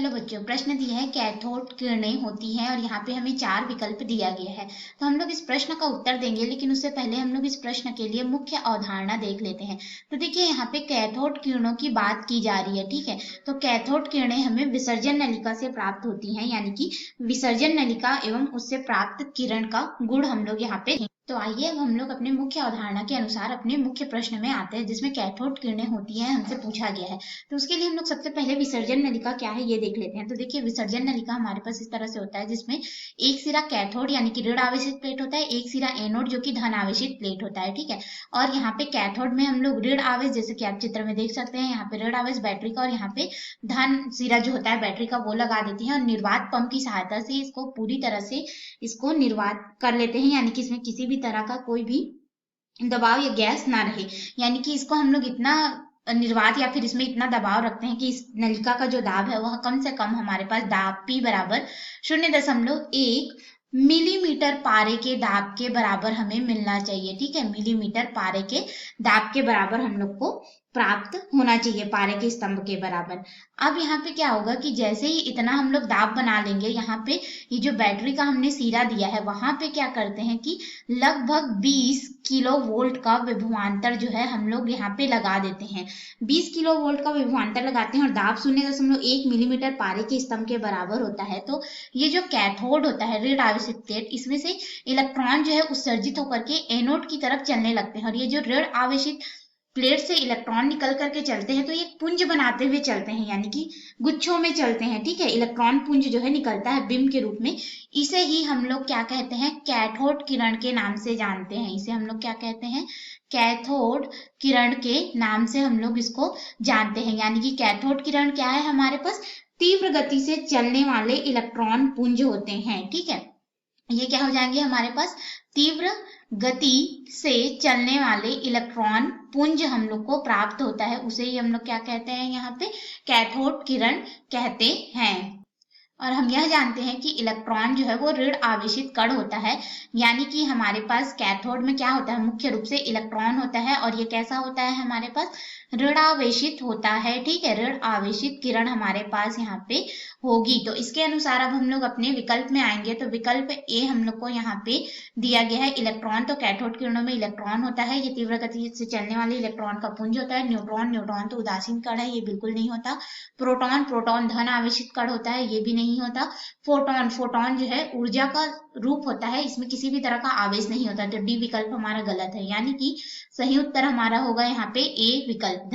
Hello बच्चों, प्रश्न दिया है कैथोड किरणें होती हैं और यहाँ पे हमें 4 विकल्प दिया गया है। तो हम लोग इस प्रश्न का उत्तर देंगे, लेकिन उससे पहले हम लोग इस प्रश्न के लिए मुख्य अवधारणा देख लेते हैं। तो देखिए, यहाँ पे कैथोड किरणों की बात की जा रही है, ठीक है। तो कैथोड किरणें हमें विसर्जन नलिका से प्राप्त होती हैं, यानी कि विसर्जन नलिका एवं उससे प्राप्त किरण का गुण हम लोग यहाँ पे। तो आइए अब हम लोग अपने मुख्य अवधारणा के अनुसार अपने मुख्य प्रश्न में आते हैं, जिसमें कैथोड किरणें होती हैं हमसे पूछा गया है। तो उसके लिए हम लोग सबसे पहले विसर्जन नलिका क्या है ये देख लेते हैं। तो देखिए, विसर्जन नलिका हमारे पास इस तरह से होता है, जिसमें एक सिरा कैथोड यानी कि ऋण आवेशित प्लेट होता है, एक सिरा एनोड जो कि धन आवेशित प्लेट होता है, ठीक है। और यहाँ पे कैथोड में हम लोग ऋण आवेश, जैसे कि आप चित्र में देख सकते हैं, यहाँ पे ऋण आवेश बैटरी का और यहाँ पे धन सिरा जो होता है बैटरी का वो लगा देते हैं और निर्वात पंप की सहायता से इसको पूरी तरह से इसको निर्वात कर लेते हैं, यानी कि इसमें किसी भी तरह का कोई भी दबाव या गैस ना रहे। यानी कि इसको हम लोग इतना निर्वात या फिर इसमें इतना दबाव रखते हैं कि इस नलिका का जो दाब है वह कम से कम हमारे पास दाब P बराबर 0.1 मिलीमीटर पारे के दाब के बराबर हमें मिलना चाहिए, ठीक है। मिलीमीटर पारे के दाब के बराबर हम लोग को प्राप्त होना चाहिए, पारे के स्तंभ के बराबर। अब यहाँ पे क्या होगा कि जैसे ही इतना हम लोग दाब बना लेंगे, यहाँ पे ये जो बैटरी का हमने सिरा दिया है वहां पे क्या करते हैं कि लगभग 20 किलो वोल्ट का विभवांतर जो है हम लोग यहाँ पे लगा देते हैं। 20 किलो वोल्ट का विभवांतर लगाते हैं और दाब 0.1 मिलीमीटर पारे के स्तंभ के बराबर होता है। तो ये जो कैथोड होता है ऋण आवेशित प्लेट, इसमें से इलेक्ट्रॉन जो है उत्सर्जित होकर के एनोड की तरफ चलने लगते हैं और ये जो ऋण आवेशित प्लेट से इलेक्ट्रॉन निकल करके चलते हैं तो ये पुंज बनाते हुए चलते हैं, यानी कि गुच्छों में चलते हैं, ठीक है। इलेक्ट्रॉन पुंज जो है निकलता है बिंब के रूप में। इसे ही हम लोग क्या कहते हैं, कैथोड किरण के नाम से जानते हैं। इसे हम लोग क्या कहते हैं, कैथोड किरण के नाम से हम लोग इसको जानते हैं। यानी कि कैथोड किरण क्या है, हमारे पास तीव्र गति से चलने वाले इलेक्ट्रॉन पुंज होते हैं, ठीक है। ये क्या हो जाएंगे, हमारे पास तीव्र गति से चलने वाले इलेक्ट्रॉन पुंज हम लोग को प्राप्त होता है, उसे ही हम लोग क्या कहते हैं, यहाँ पे कैथोड किरण कहते हैं। और हम यह जानते हैं कि इलेक्ट्रॉन जो है वो ऋण आवेशित कण होता है, यानी कि हमारे पास कैथोड में क्या होता है, मुख्य रूप से इलेक्ट्रॉन होता है और ये कैसा होता है, हमारे पास ऋण आवेशित होता है, ठीक है। ऋण आवेशित किरण हमारे पास यहाँ पे होगी। तो इसके अनुसार अब हम लोग अपने विकल्प में आएंगे। तो विकल्प ए हम लोग को यहाँ पे दिया गया है इलेक्ट्रॉन। तो कैथोड किरणों में इलेक्ट्रॉन होता है, ये तीव्र गति से चलने वाले इलेक्ट्रॉन का पुंज होता है। न्यूट्रॉन तो उदासीन कण है, ये बिल्कुल नहीं होता। प्रोटॉन धन आवेशित कण होता है, ये भी नहीं होता। फोटोन जो है ऊर्जा का रूप होता है, इसमें किसी भी तरह का आवेश नहीं होता। तो डी विकल्प हमारा गलत है, यानी कि सही उत्तर हमारा होगा यहाँ पे ए विकल्प।